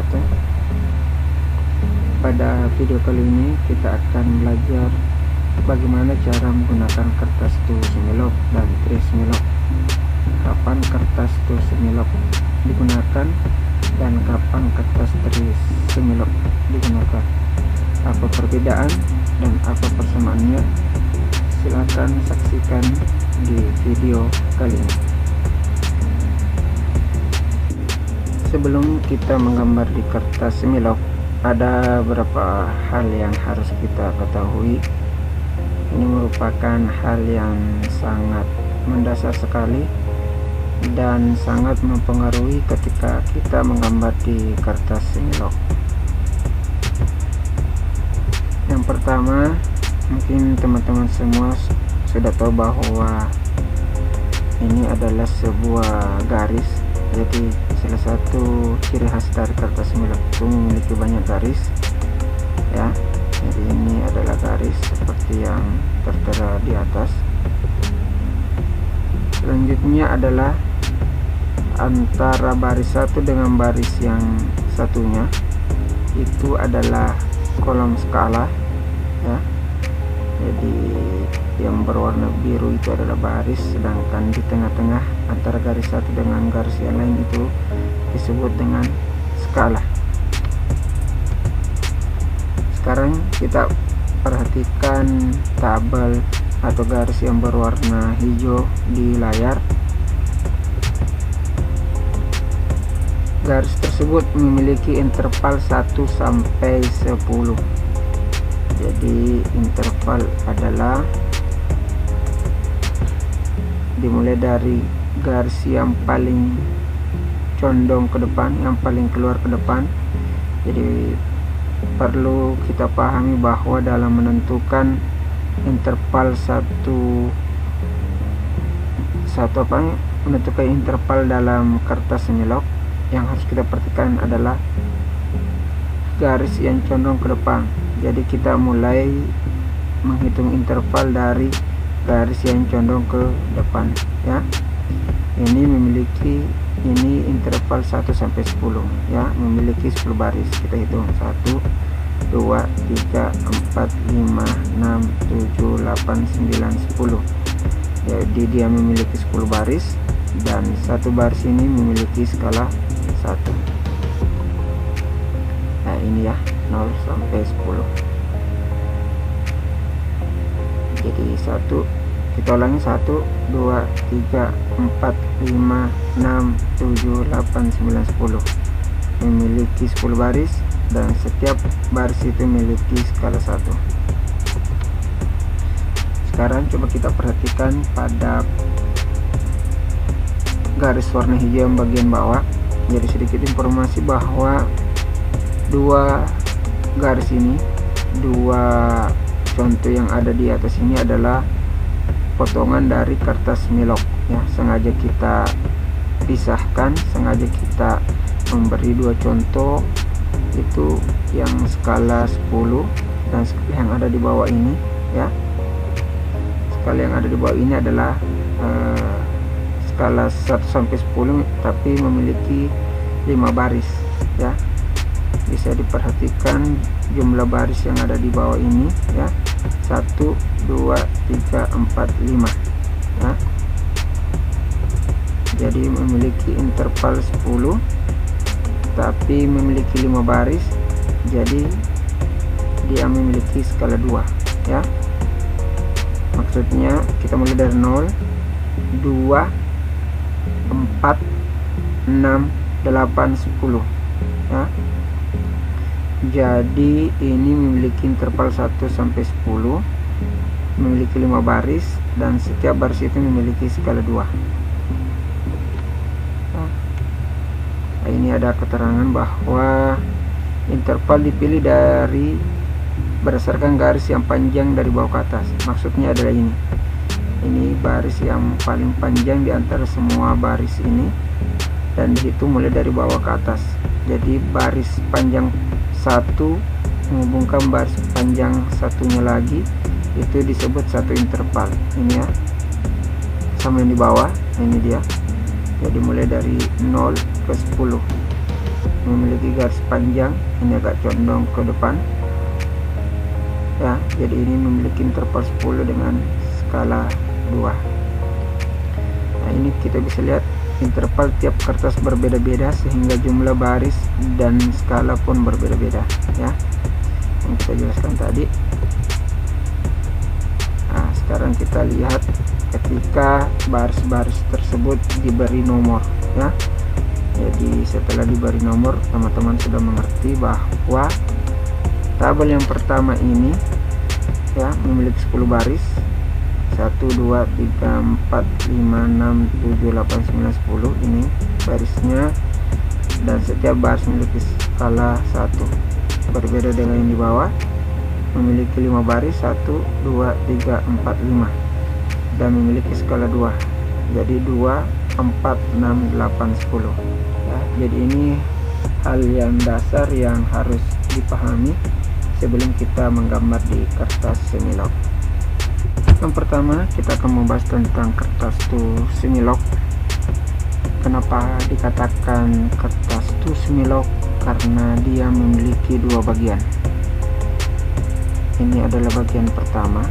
wabarakatuh. Pada video kali ini kita akan belajar bagaimana cara menggunakan kertas to-semilop dan tris-milop. Kapan kertas to-semilop digunakan dan kapan kertas tris-milop digunakan, apa perbedaan dan apa persamaannya, silakan saksikan di video kali ini. Sebelum kita menggambar di kertas semilop, ada beberapa hal yang harus kita ketahui. Ini merupakan hal yang sangat mendasar sekali dan sangat mempengaruhi ketika kita menggambar di kertas semilop. Yang pertama, mungkin teman-teman semua sudah tahu bahwa ini adalah sebuah garis. Jadi salah satu ciri khas dari kertas semilop itu memiliki banyak garis, ya. Jadi ini adalah garis seperti yang tertera di atas. Selanjutnya adalah antara baris satu dengan baris yang satunya itu adalah kolom skala, ya. Jadi yang berwarna biru itu adalah baris, sedangkan di tengah-tengah antara garis satu dengan garis yang lain itu disebut dengan skala. Sekarang kita perhatikan tabel atau garis yang berwarna hijau di layar. Garis tersebut memiliki interval 1 sampai 10. Jadi interval adalah dimulai dari garis yang paling condong ke depan, yang paling keluar ke depan. Jadi perlu kita pahami bahwa dalam menentukan interval menentukan interval dalam kertas semilop, yang harus kita perhatikan adalah garis yang condong ke depan. Jadi kita mulai menghitung interval dari garis yang condong ke depan, ya. Ini interval 1 sampai 10, ya, memiliki 10 baris. Kita hitung 1 2 3 4 5 6 7 8 9 10. Jadi dia memiliki 10 baris dan satu baris ini memiliki skala 1. Nah, ini ya, 0 sampai 10. Jadi kita ulangi 1 2 3 4 5 6 7 8 9 10 memiliki 10 baris dan setiap baris itu memiliki skala 1. Sekarang coba kita perhatikan pada garis warna hijau yang bagian bawah. Jadi sedikit informasi bahwa dua garis ini, dua contoh yang ada di atas ini adalah potongan dari kertas semilop, ya. Sengaja kita pisahkan, sengaja kita memberi dua contoh, itu yang skala 10 dan yang ada di bawah ini, ya. Skala yang ada di bawah ini adalah skala 1 sampai 10 tapi memiliki 5 baris, ya. Bisa diperhatikan jumlah baris yang ada di bawah ini, ya. 1 2 3 4 5, ya. Jadi memiliki interval 10 tapi memiliki 5 baris, jadi dia memiliki skala 2, ya. Maksudnya kita mulai dari 0 2 4 6 8 10, ya. Jadi ini memiliki interval 1 sampai 10, memiliki 5 baris dan setiap baris itu memiliki skala 2. Nah, ini ada keterangan bahwa interval dipilih berdasarkan garis yang panjang dari bawah ke atas. Maksudnya adalah ini baris yang paling panjang di antara semua baris ini dan dihitung mulai dari bawah ke atas. Jadi baris panjang satu menghubungkan baris panjang satunya lagi itu disebut satu interval. Ini, ya, sama yang di bawah, ini dia. Jadi mulai dari 0 ke 10 memiliki garis panjang, ini agak condong ke depan ya. Jadi ini memiliki interval 10 dengan skala 2. Nah, ini kita bisa lihat interval tiap kertas berbeda-beda sehingga jumlah baris dan skala pun berbeda-beda ya, yang kita jelaskan tadi. Nah, sekarang kita lihat ketika baris-baris tersebut diberi nomor ya. Jadi setelah diberi nomor, teman-teman sudah mengerti bahwa tabel yang pertama ini ya memiliki 10 baris, 1 2 3 4 5 6 7 8 9 10 ini barisnya, dan setiap baris memiliki skala 1. Berbeda dengan yang di bawah, memiliki 5 baris, 1 2 3 4 5, dan memiliki skala 2. Jadi 2 4 6 8 10 ya. Jadi ini hal yang dasar yang harus dipahami sebelum kita menggambar di kertas semilog. Yang pertama kita akan membahas tentang kertas semilog. Kenapa dikatakan kertas semilog? Karena dia memiliki 2 bagian. Ini adalah bagian pertama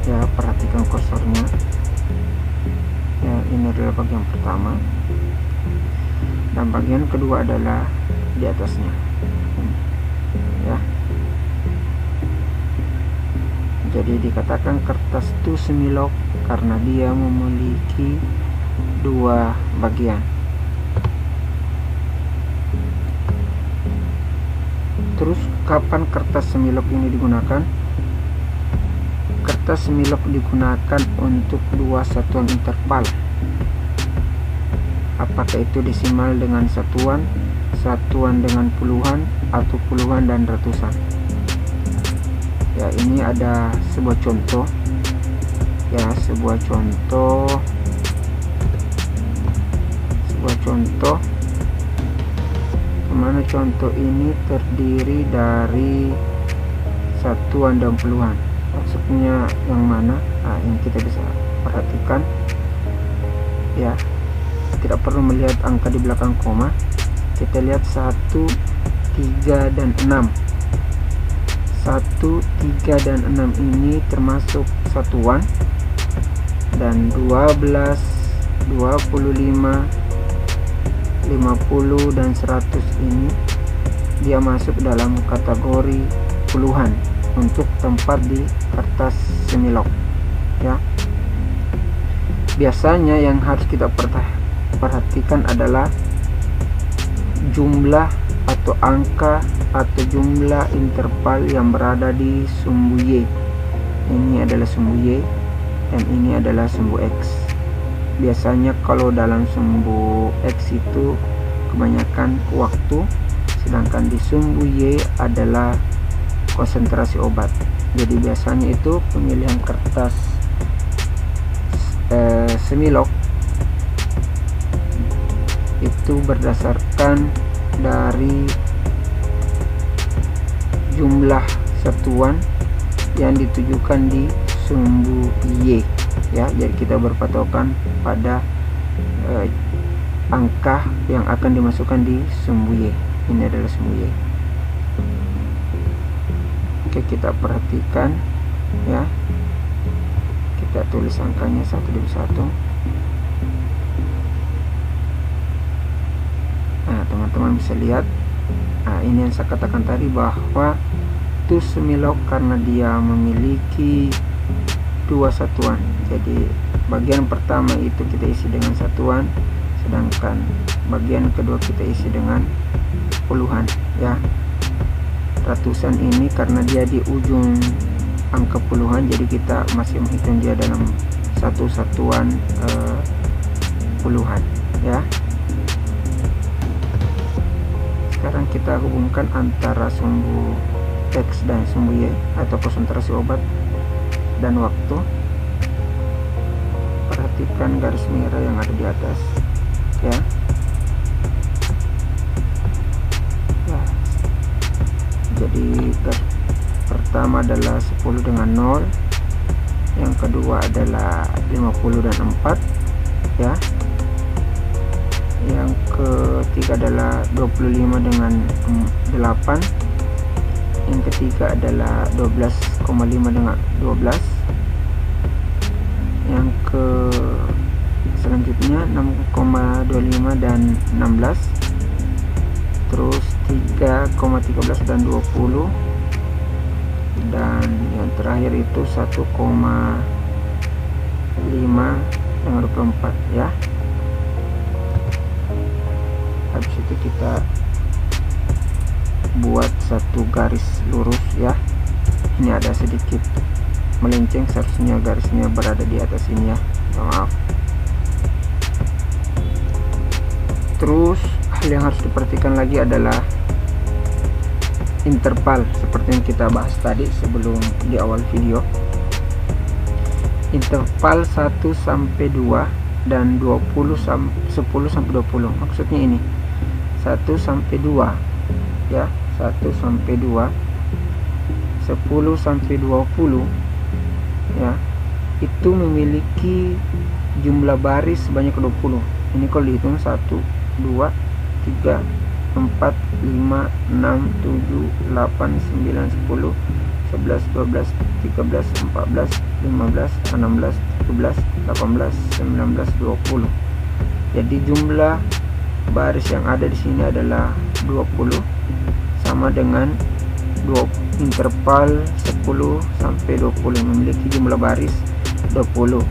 ya, perhatikan kursornya ya, ini adalah bagian pertama, dan bagian kedua adalah di atasnya ya. Jadi dikatakan kertas semilog karena dia memiliki 2 bagian. Terus kapan kertas semilog ini digunakan? Kertas semilog digunakan untuk 2 satuan interval. Apakah itu desimal dengan satuan, satuan dengan puluhan, atau puluhan dan ratusan. Ya, ini ada sebuah contoh ya, sebuah contoh mana contoh ini terdiri dari satuan dan puluhan. Maksudnya yang mana? Nah, ini kita bisa perhatikan ya, tidak perlu melihat angka di belakang koma. Kita lihat 1 3 dan 6. 1 3 dan 6 ini termasuk satuan, dan 12 25 50 dan 100 ini dia masuk dalam kategori puluhan untuk tempat di kertas semilog ya. Biasanya yang harus kita perhatikan adalah jumlah atau angka atau jumlah interval yang berada di sumbu Y. Ini adalah sumbu Y dan ini adalah sumbu X. Biasanya kalau dalam sumbu X itu kebanyakan waktu, sedangkan di sumbu Y adalah konsentrasi obat. Jadi biasanya itu pemilihan kertas semilog itu berdasarkan dari jumlah satuan yang ditujukan di sumbu Y ya. Jadi kita berpatokan pada angka yang akan dimasukkan di sumbu Y. Ini adalah sumbu Y. Oke, kita perhatikan ya, kita tulis angkanya satu demi satu. Nah, teman-teman bisa lihat, nah ini yang saya katakan tadi bahwa semilog karena dia memiliki 2 satuan. Jadi bagian pertama itu kita isi dengan satuan, sedangkan bagian kedua kita isi dengan puluhan ya. Ratusan ini karena dia di ujung angka puluhan, jadi kita masih menghitung dia dalam satu satuan puluhan ya. Sekarang kita hubungkan antara sumbu X dan sumbu Y atau konsentrasi obat dan waktu. Perhatikan garis merah yang ada di atas ya. Jadi pertama adalah 10 dengan 0, yang kedua adalah 50 dan 4 ya, yang ketiga adalah 25 dengan 8, yang ketiga adalah 12,5 dengan 12, yang selanjutnya 6,25 dan 16, terus 3,13 dan 20, dan yang terakhir itu 1,5 dengan 24 ya. Habis itu kita buat satu garis lurus ya. Ini ada sedikit melenceng, seharusnya garisnya berada di atas ini ya, maaf. Terus hal yang harus diperhatikan lagi adalah interval, seperti yang kita bahas tadi sebelum di awal video. Interval 1 sampai 2 dan 10 sampai 20. Maksudnya ini 1 sampai 2 ya, 1 sampai 2, 10 sampai 20 ya, itu memiliki jumlah baris sebanyak 20. Ini kalau dihitung 1 2 3 4 5 6 7 8 9 10 11 12 13 14 15 16 17 18 19 20. Jadi jumlah baris yang ada di sini adalah 20, sama dengan interval 10 sampai 20 memiliki jumlah baris 20.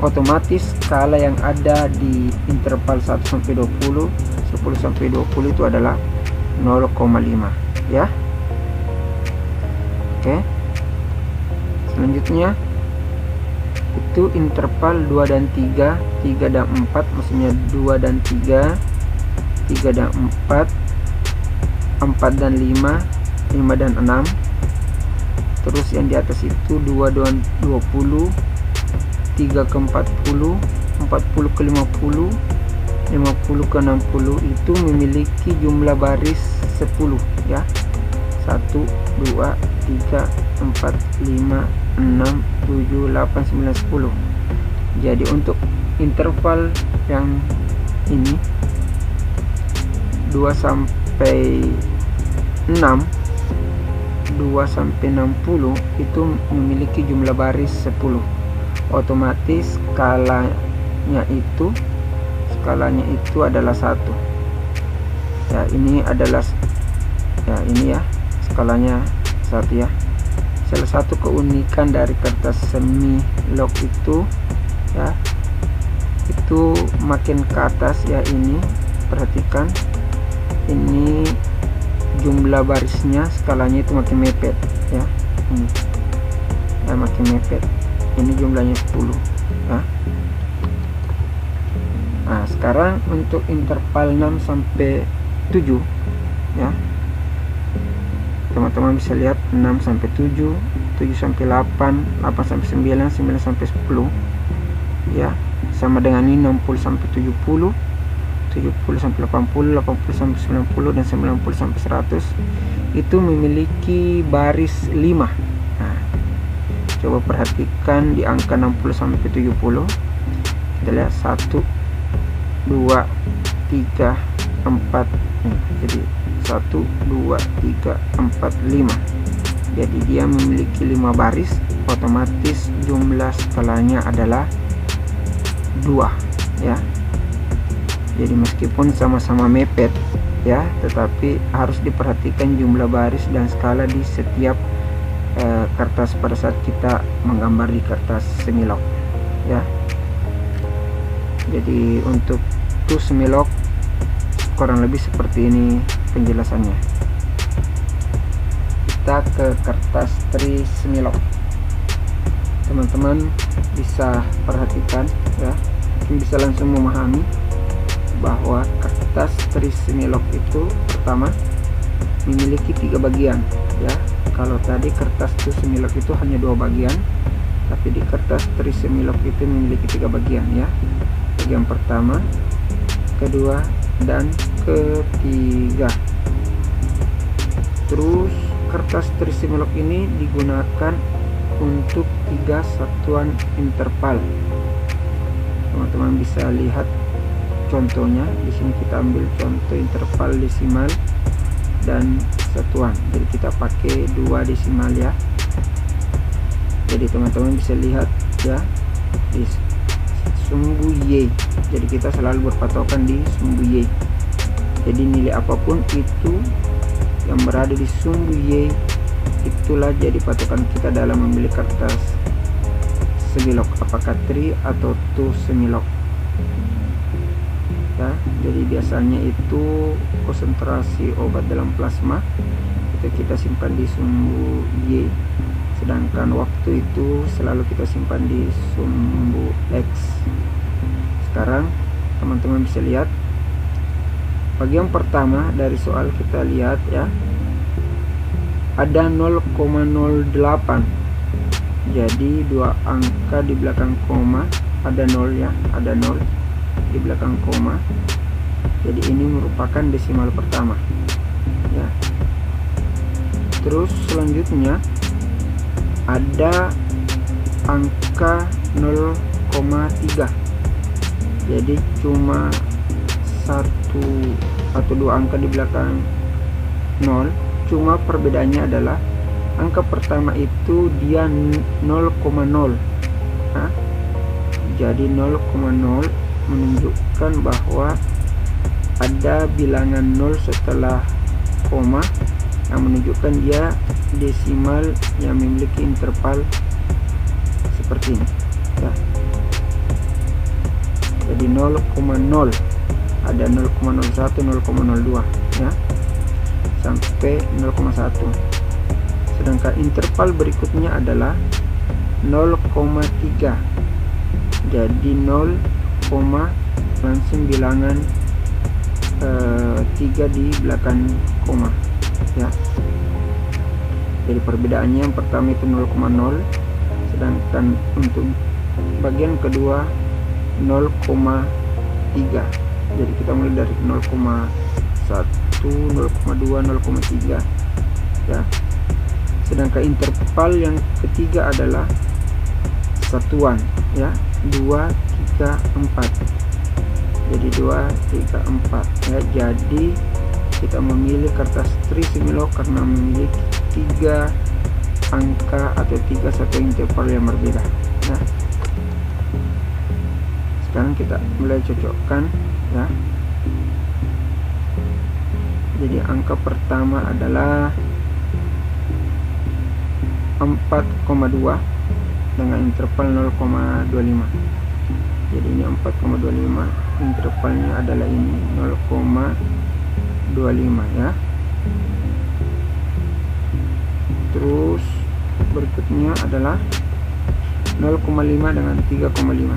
Otomatis skala yang ada di interval 1 sampai 20, 10 sampai 20 itu adalah 0,5 ya. Oke. Selanjutnya itu interval 2 dan 3, 3 dan 4, maksudnya 2 dan 3, 3 dan 4, 4 dan 5, 5 dan 6. Terus yang di atas itu 2 dan 20, 3 ke 40, 40 ke 50, 50 ke 60, itu memiliki jumlah baris 10 ya. 1 2 3 4 5 6 7 8 9 10. Jadi untuk interval yang ini 2 sampai 6, 2 sampai 60 itu memiliki jumlah baris 10. Otomatis skalanya itu adalah 1 ya. Ini adalah ya, ini ya skalanya 1 ya. Salah satu keunikan dari kertas semi lock itu ya, itu makin ke atas ya, ini perhatikan, ini jumlah barisnya skalanya itu makin mepet ya, ini ya, makin mepet. Ini jumlahnya 10 ya. Nah sekarang untuk interval 6 sampai 7 ya, teman-teman bisa lihat 6 sampai 7, 7 sampai 8, 8 sampai 9, 9 sampai 10 ya, sama dengan ini 60 sampai 70, 70 sampai 80, 80 sampai 90, dan 90 sampai 100 itu memiliki baris 5. Nah, coba perhatikan di angka 60 sampai 70. Kita lihat 1 2 3 4. Jadi 1 2 3 4 5. Jadi dia memiliki 5 baris, otomatis jumlah skalanya adalah 2 ya. Jadi meskipun sama-sama mepet ya, tetapi harus diperhatikan jumlah baris dan skala di setiap kertas pada saat kita menggambar di kertas semilok ya. Jadi untuk semilok kurang lebih seperti ini penjelasannya. Kita ke kertas tri semilok. Teman-teman bisa perhatikan ya, mungkin bisa langsung memahami bahwa kertas tri semilok itu pertama memiliki 3 bagian ya. Kalau tadi kertas tri semilok itu hanya 2 bagian, tapi di kertas tri semilok itu memiliki 3 bagian ya. Bagian pertama, kedua, dan ketiga. Terus kertas tri semilok ini digunakan untuk 3 satuan interval. Teman-teman bisa lihat contohnya. Di sini kita ambil contoh interval desimal dan satuan, jadi kita pakai 2 desimal ya. Jadi teman-teman bisa lihat ya, di sumbu Y, jadi kita selalu berpatokan di sumbu Y. Jadi nilai apapun itu yang berada di sumbu Y, itulah jadi patokan kita dalam memilih kertas semilok, apakah tri atau tu semilok ya. Jadi biasanya itu konsentrasi obat dalam plasma itu kita simpan di sumbu Y, sedangkan waktu itu selalu kita simpan di sumbu X. Sekarang teman-teman bisa lihat bagian pertama dari soal, kita lihat ya, ada 0,08, jadi 2 angka di belakang koma, ada 0 ya, ada 0 di belakang koma, jadi ini merupakan desimal pertama ya. Terus selanjutnya ada angka 0,3, jadi cuma 1 atau 2 angka di belakang 0, cuma perbedaannya adalah angka pertama itu dia 0,0 nah, jadi 0,0 menunjukkan bahwa ada bilangan 0 setelah koma yang menunjukkan dia desimal yang memiliki interval seperti ini ya. Jadi 0,0, ada 0,01, 0,02 ya, sampai 0,1. Sedangkan interval berikutnya adalah 0,3, jadi 0, langsung bilangan 3 di belakang koma ya. Jadi perbedaannya yang pertama itu 0,0, sedangkan untuk bagian kedua 0,3. Jadi kita mulai dari 0,1, 0,2, 0,3 ya. Sedangkan interval yang ketiga adalah satuan ya, 2, 3, 4. Jadi 2, 3, 4 ya. Jadi kita memilih kertas trisimilok karena memiliki 3 angka atau 3 satu interval yang berbeda ya. Sekarang kita mulai cocokkan ya. Jadi angka pertama adalah 4,2 dengan interval 0,25. Jadi ini 4,25, intervalnya adalah ini 0,25 ya. Terus berikutnya adalah 0,5 dengan 3,5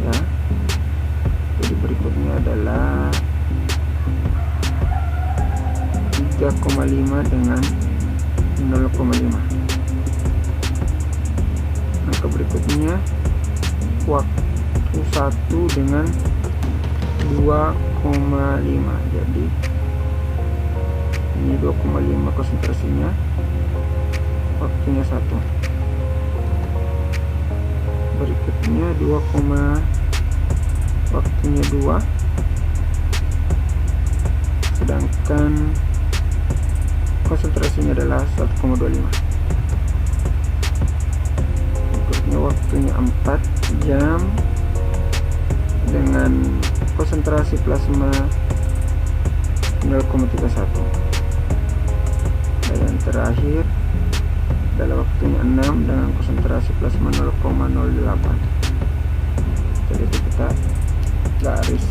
ya. Jadi berikutnya adalah 3,5 dengan 0,5. Angka berikutnya waktu 1 dengan 2,5. Jadi ini 2,5 konsentrasinya, waktunya 1. Berikutnya 2, waktunya 2, sedangkan konsentrasinya adalah 1,25. Berikutnya waktunya 4 jam dengan konsentrasi plasma 0,31. Dan yang terakhir adalah waktunya 6 dengan konsentrasi plasma 0,08. Jadi kita garis,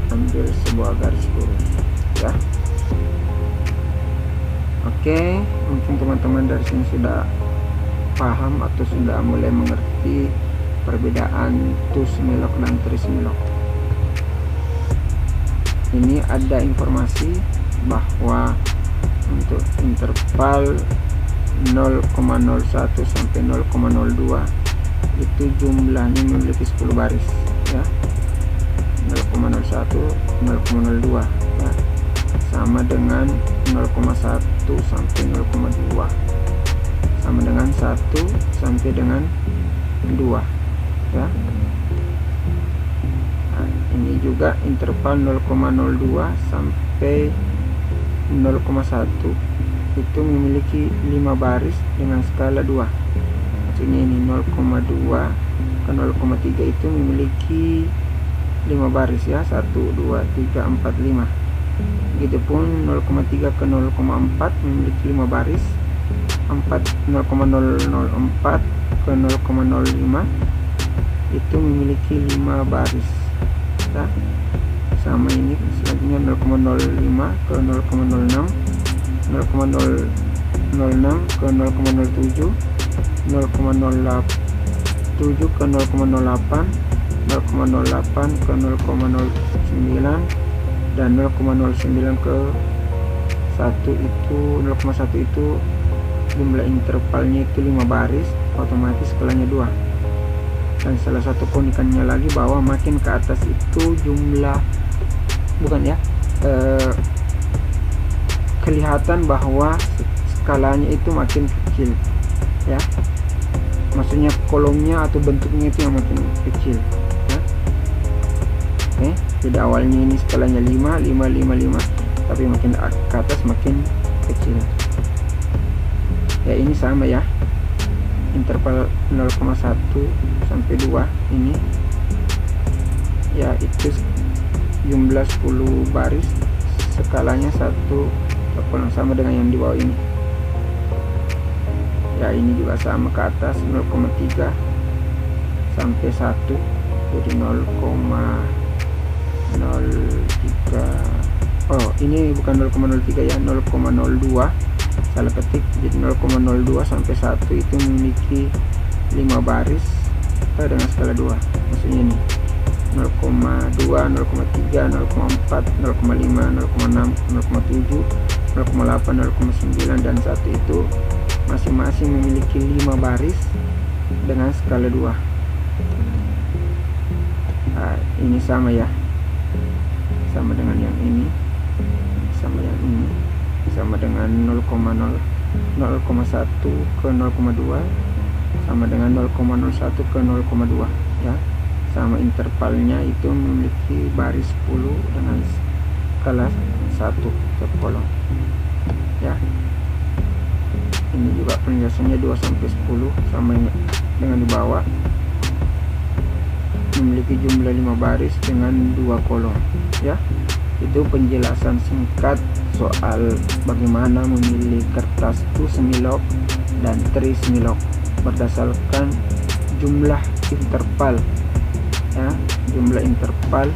ambil sebuah garis lurus ya. Oke, mungkin teman-teman dari sini sudah paham atau sudah mulai mengerti perbedaan tusmilok dan trisimilok. Ini ada informasi bahwa untuk interval 0,01 sampai 0,02 itu jumlahnya memiliki 10 baris ya. 0,01, 0,02 ya, sama dengan 0,1 sampai 0,2, sama dengan 1 sampai dengan 2 ya. Ini juga interval 0,02 sampai 0,1 itu memiliki 5 baris dengan skala 2. Maksudnya ini 0,2 ke 0,3 itu memiliki 5 baris ya, 1 2 3 4 5. Begitupun 0,3 ke 0,4 memiliki 5 baris. 0,004 ke 0,05 itu memiliki 5 baris ya. Sama ini selanjutnya 0,05 ke 0,06, 0,006 ke 0,07, 0,07 ke 0,08, 0,08 ke 0,09 dan 0,09 ke 1 itu 0,1 itu jumlah intervalnya itu 5 baris, otomatis skalanya 2. Dan salah satu keunikannya lagi bahwa makin ke atas itu jumlah kelihatan bahwa skalanya itu makin kecil ya, maksudnya kolomnya atau bentuknya itu yang makin kecil ya. Oke, jadi awalnya ini skalanya 5 5 5 5, tapi makin ke atas makin kecil ya. Ini sama ya, interval 0,1 sampai 2 ini ya, itu jumlah 10 baris, skalanya 1 kolom, sama dengan yang di bawah ini ya. Ini juga sama ke atas 0,3 sampai 1, jadi 0,03. oh ini bukan 0,03 ya, 0,02, salah ketik. Jadi 0,02 sampai 1 itu memiliki 5 baris dengan skala 2. Maksudnya ini 0,2, 0,3, 0,4, 0,5, 0,6, 0,7, 0,8, 0,9 dan 1 itu masing-masing memiliki 5 baris dengan skala 2. Nah, ini sama ya, sama dengan yang ini, sama yang ini, sama dengan 0,1 ke 0,2, sama dengan 0,01 ke 0,2 ya. Sama intervalnya itu memiliki baris 10 dengan skala 1 setiap kolom ya. Ini juga penjelasannya 2 sampai 10 sama dengan di bawah, memiliki jumlah 5 baris dengan 2 kolom ya. Itu penjelasan singkat soal bagaimana memilih kertas 2 semilok dan 3 semilok berdasarkan jumlah interval ya, jumlah interval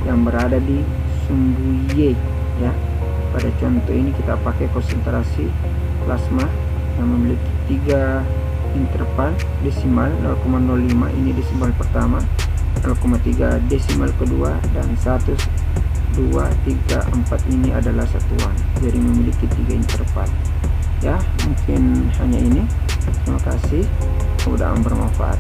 yang berada di sumbu Y ya. Pada contoh ini kita pakai konsentrasi plasma yang memiliki 3 interval desimal, 0,05 ini desimal pertama, 0,3 desimal kedua, dan 1, 2, 3, 4 ini adalah satuan. Jadi memiliki 3 interval ya. Mungkin hanya ini. Terima kasih, mudah-mudahan bermanfaat.